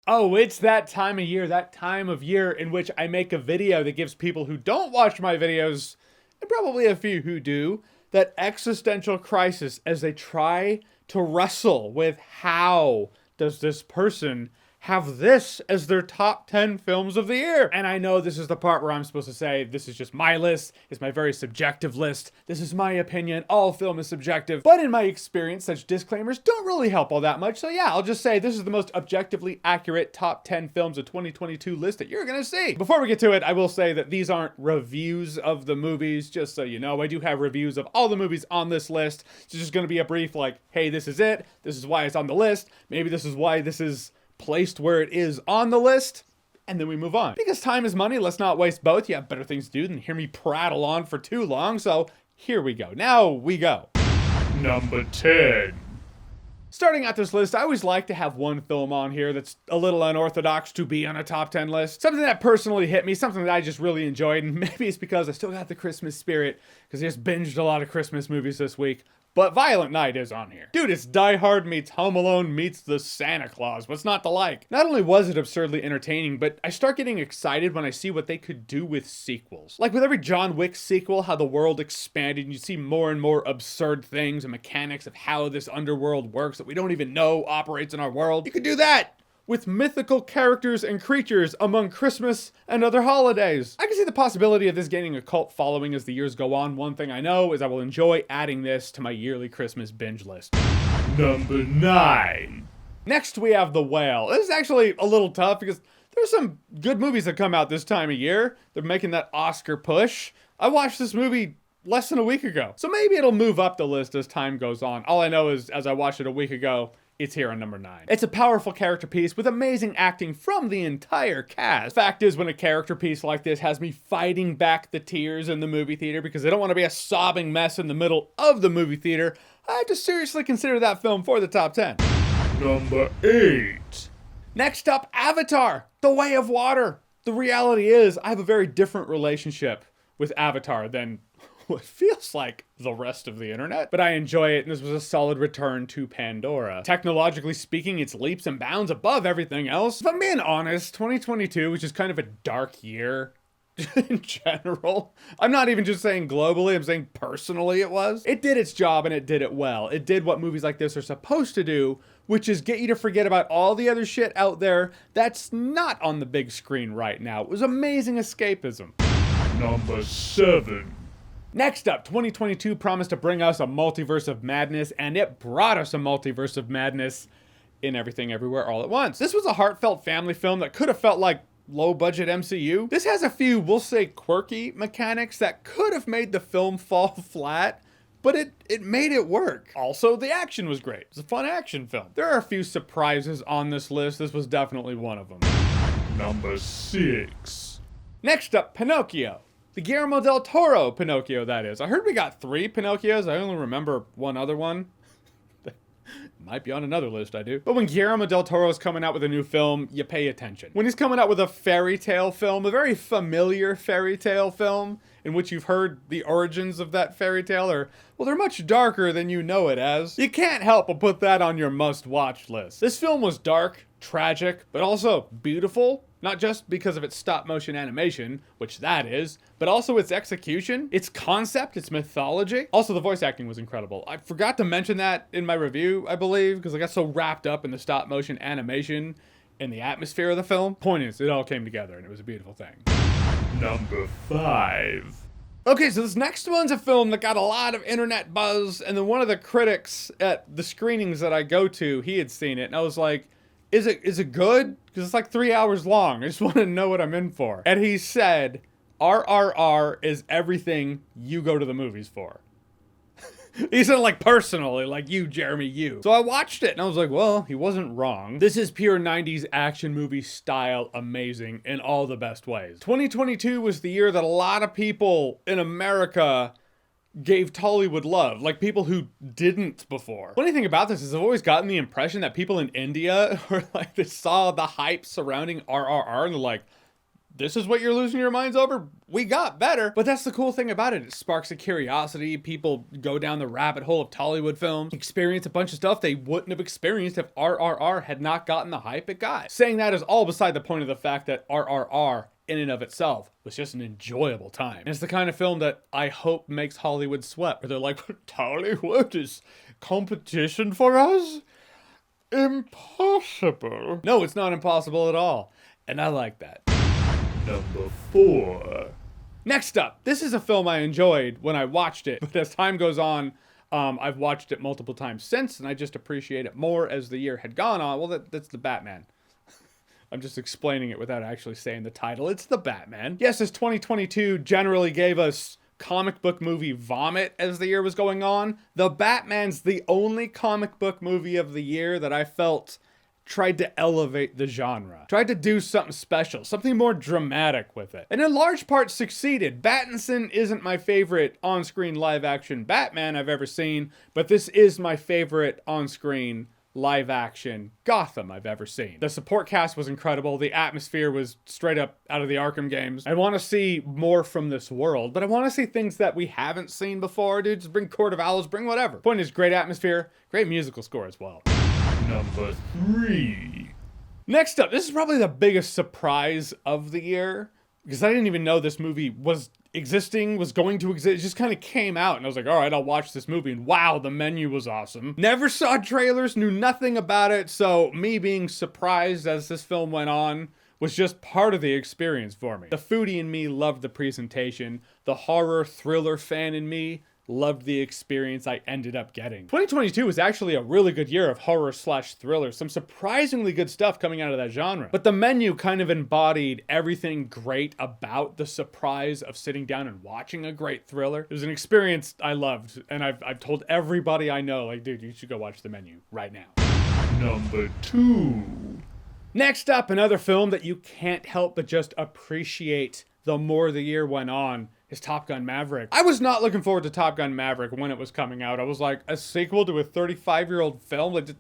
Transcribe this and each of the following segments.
Oh, it's that time of year in which I make a video that gives people who don't watch my videos, and probably a few who do, that existential crisis as they try to wrestle with how does this person have this as their top 10 films of the year. And I know this is the part where I'm supposed to say, this is just my list, it's my very subjective list, this is my opinion, all film is subjective. But in my experience, such disclaimers don't really help all that much. So yeah, I'll just say this is the most objectively accurate top 10 films of 2022 list that you're gonna see. Before we get to it, I will say that these aren't reviews of the movies, just so you know. I do have reviews of all the movies on this list. It's just gonna be a brief like, hey, this is it, this is why it's on the list, maybe this is why this is placed where it is on the list, and then we move on. Because time is money, let's not waste both. You have better things to do than hear me prattle on for too long, so here we go. Now we go. Number 10. Starting out this list, I always like to have one film on here that's a little unorthodox to be on a top 10 list. Something that personally hit me, something that I just really enjoyed, and maybe it's because I still got the Christmas spirit, because I just binged a lot of Christmas movies this week. But Violent Night is on here. Dude, it's Die Hard meets Home Alone meets the Santa Claus. What's not to like? Not only was it absurdly entertaining, but I start getting excited when I see what they could do with sequels. Like with every John Wick sequel, how the world expanded and you see more and more absurd things and mechanics of how this underworld works that we don't even know operates in our world. You could do that with mythical characters and creatures among Christmas and other holidays. I can see the possibility of this gaining a cult following as the years go on. One thing I know is I will enjoy adding this to my yearly Christmas binge list. Number 9. Next we have The Whale. This is actually a little tough because there's some good movies that come out this time of year. They're making that Oscar push. I watched this movie less than a week ago, so maybe it'll move up the list as time goes on. All I know is as I watched it a week ago, it's here on number 9. It's a powerful character piece with amazing acting from the entire cast. Fact is, when a character piece like this has me fighting back the tears in the movie theater because I don't want to be a sobbing mess in the middle of the movie theater, I have to seriously consider that film for the top 10. Number 8. Next up, Avatar, The Way of Water. The reality is, I have a very different relationship with Avatar than what feels like the rest of the internet, but I enjoy it, and this was a solid return to Pandora. Technologically speaking, it's leaps and bounds above everything else. If I'm being honest, 2022 was just kind of a dark year in general. I'm not even just saying globally, I'm saying personally it was. It did its job and it did it well. It did what movies like this are supposed to do, which is get you to forget about all the other shit out there that's not on the big screen right now. It was amazing escapism. Number 7. Next up, 2022 promised to bring us a multiverse of madness, and it brought us a multiverse of madness in Everything Everywhere All at Once. This was a heartfelt family film that could have felt like low-budget MCU. This has a few, we'll say, quirky mechanics that could have made the film fall flat, but it made it work. Also, the action was great. It's a fun action film. There are a few surprises on this list. This was definitely one of them. Number 6. Next up, Pinocchio. The Guillermo del Toro Pinocchio, that is. I heard we got 3 Pinocchios. I only remember one other one. Might be on another list, I do. But when Guillermo del Toro is coming out with a new film, you pay attention. When he's coming out with a fairy tale film, a very familiar fairy tale film, in which you've heard the origins of that fairy tale, or, well, they're much darker than you know it as, you can't help but put that on your must-watch list. This film was dark, tragic, but also beautiful. Not just because of its stop-motion animation, which that is, but also its execution, its concept, its mythology. Also, the voice acting was incredible. I forgot to mention that in my review, I believe, because I got so wrapped up in the stop-motion animation and the atmosphere of the film. Point is, it all came together, and it was a beautiful thing. Number 5. Okay, so this next one's a film that got a lot of internet buzz, and then one of the critics at the screenings that I go to, he had seen it, and I was like, is it good? Because it's like 3 hours long. I just want to know what I'm in for. And he said, RRR is everything you go to the movies for. He said like personally, like you, Jeremy, you. So I watched it and I was like, well, he wasn't wrong. This is pure 90s action movie style amazing in all the best ways. 2022 was the year that a lot of people in America gave Tollywood love, like people who didn't before. Funny thing about this is I've always gotten the impression that people in India were like, they saw the hype surrounding RRR and they're like, this is what you're losing your minds over? We got better. But that's the cool thing about it. It sparks a curiosity. People go down the rabbit hole of Tollywood films, experience a bunch of stuff they wouldn't have experienced if RRR had not gotten the hype it got. Saying that is all beside the point of the fact that RRR in and of itself was just an enjoyable time. And it's the kind of film that I hope makes Hollywood sweat, where they're like, Tollywood is competition for us? Impossible. No, it's not impossible at all. And I like that. Number 4. Next up, this is a film I enjoyed when I watched it, but as time goes on, I've watched it multiple times since, and I just appreciate it more as the year had gone on. Well, that's The Batman. I'm just explaining it without actually saying the title. It's The Batman. Yes, as 2022 generally gave us comic book movie vomit as the year was going on, The Batman's the only comic book movie of the year that I felt tried to elevate the genre. Tried to do something special, something more dramatic with it. And in large part succeeded. Pattinson isn't my favorite on-screen live-action Batman I've ever seen, but this is my favorite on-screen live-action Gotham I've ever seen. The support cast was incredible. The atmosphere was straight up out of the Arkham games. I want to see more from this world, but I want to see things that we haven't seen before, dude. Just bring Court of Owls, bring whatever. Point is, great atmosphere, great musical score as well. Number 3. Next up, this is probably the biggest surprise of the year, because I didn't even know this movie was going to exist. It just kind of came out, and I was like, all right, I'll watch this movie, and wow, the menu was awesome. Never saw trailers, knew nothing about it, so me being surprised as this film went on was just part of the experience for me. The foodie in me loved the presentation. The horror thriller fan in me loved the experience I ended up getting. 2022 was actually a really good year of horror/thriller. Some surprisingly good stuff coming out of that genre. But the menu kind of embodied everything great about the surprise of sitting down and watching a great thriller. It was an experience I loved, and I've told everybody I know, like, dude, you should go watch the menu right now. Number 2. Next up, another film that you can't help but just appreciate the more the year went on is Top Gun Maverick. I was not looking forward to Top Gun Maverick when it was coming out. I was like, a sequel to a 35-year-old film? Like,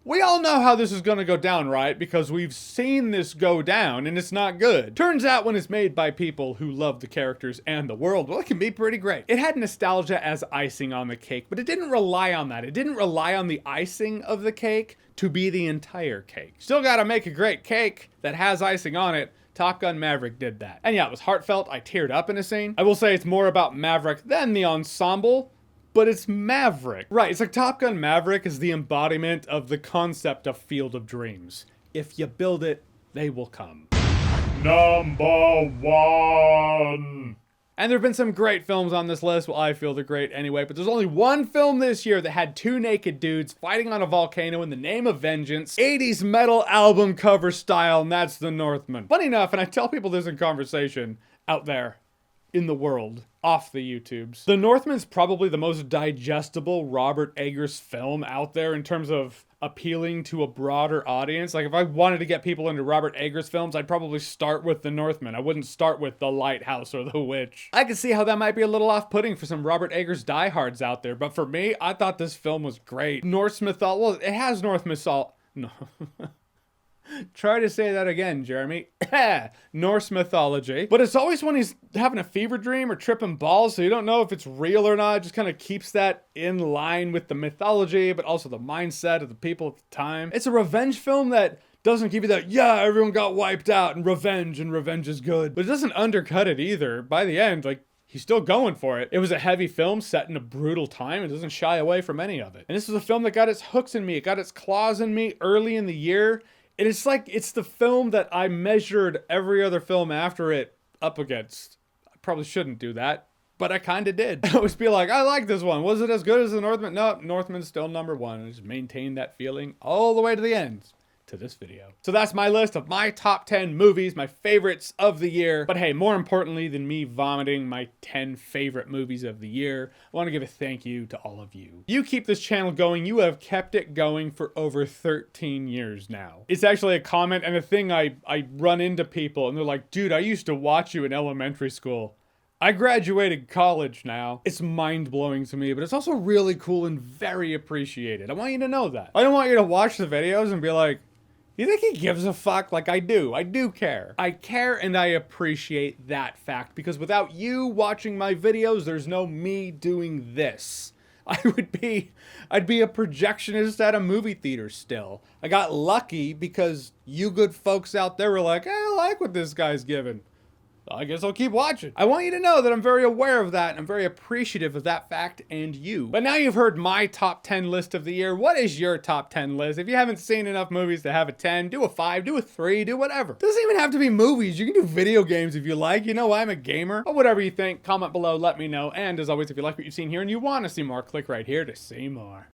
we all know how this is going to go down, right? Because we've seen this go down, and it's not good. Turns out when it's made by people who love the characters and the world, well, it can be pretty great. It had nostalgia as icing on the cake, but it didn't rely on that. It didn't rely on the icing of the cake to be the entire cake. Still gotta make a great cake that has icing on it. Top Gun Maverick did that. And yeah, it was heartfelt. I teared up in a scene. I will say it's more about Maverick than the ensemble, but it's Maverick. Right, it's like Top Gun Maverick is the embodiment of the concept of Field of Dreams. If you build it, they will come. Number 1. And there have been some great films on this list. Well, I feel they're great anyway, but there's only one film this year that had 2 naked dudes fighting on a volcano in the name of vengeance, 80s metal album cover style, and that's The Northman. Funny enough, and I tell people this in conversation out there in the world, off the YouTubes, The Northman's probably the most digestible Robert Eggers film out there in terms of appealing to a broader audience. Like, if I wanted to get people into Robert Eggers films, I'd probably start with The Northman. I wouldn't start with The Lighthouse or The Witch. I could see how that might be a little off-putting for some Robert Eggers diehards out there, but for me, I thought this film was great. Norse mythology, well, it has Norse mythology. No. Try to say that again, Jeremy. Norse mythology. But it's always when he's having a fever dream or tripping balls, so you don't know if it's real or not. It just kind of keeps that in line with the mythology, but also the mindset of the people at the time. It's a revenge film that doesn't give you that, yeah, everyone got wiped out and revenge is good. But it doesn't undercut it either. By the end, like, he's still going for it. It was a heavy film set in a brutal time. It doesn't shy away from any of it. And this was a film that got its hooks in me. It got its claws in me early in the year. And it's like, it's the film that I measured every other film after it up against. I probably shouldn't do that, but I kind of did. I always be like, I like this one. Was it as good as The Northman? No, Northman's still number 1. I just maintained that feeling all the way to the end. To this video. So that's my list of my top 10 movies, my favorites of the year. But hey, more importantly than me vomiting my 10 favorite movies of the year, I want to give a thank you to all of you. You keep this channel going. You have kept it going for over 13 years now. It's actually a comment and a thing I run into people and they're like, dude, I used to watch you in elementary school. I graduated college now. It's mind-blowing to me, but it's also really cool and very appreciated. I want you to know that. I don't want you to watch the videos and be like, You think he gives a fuck? Like, I do. I do care. I care and I appreciate that fact, because without you watching my videos, there's no me doing this. I'd be a projectionist at a movie theater still. I got lucky because you good folks out there were like, hey, I like what this guy's giving. I guess I'll keep watching. I want you to know that I'm very aware of that and I'm very appreciative of that fact and you. But now you've heard my top 10 list of the year. What is your top 10 list? If you haven't seen enough movies to have a 10, do a 5, do a 3, do whatever. It doesn't even have to be movies. You can do video games if you like. You know, I'm a gamer. But whatever you think, comment below, let me know. And as always, if you like what you've seen here and you want to see more, click right here to see more.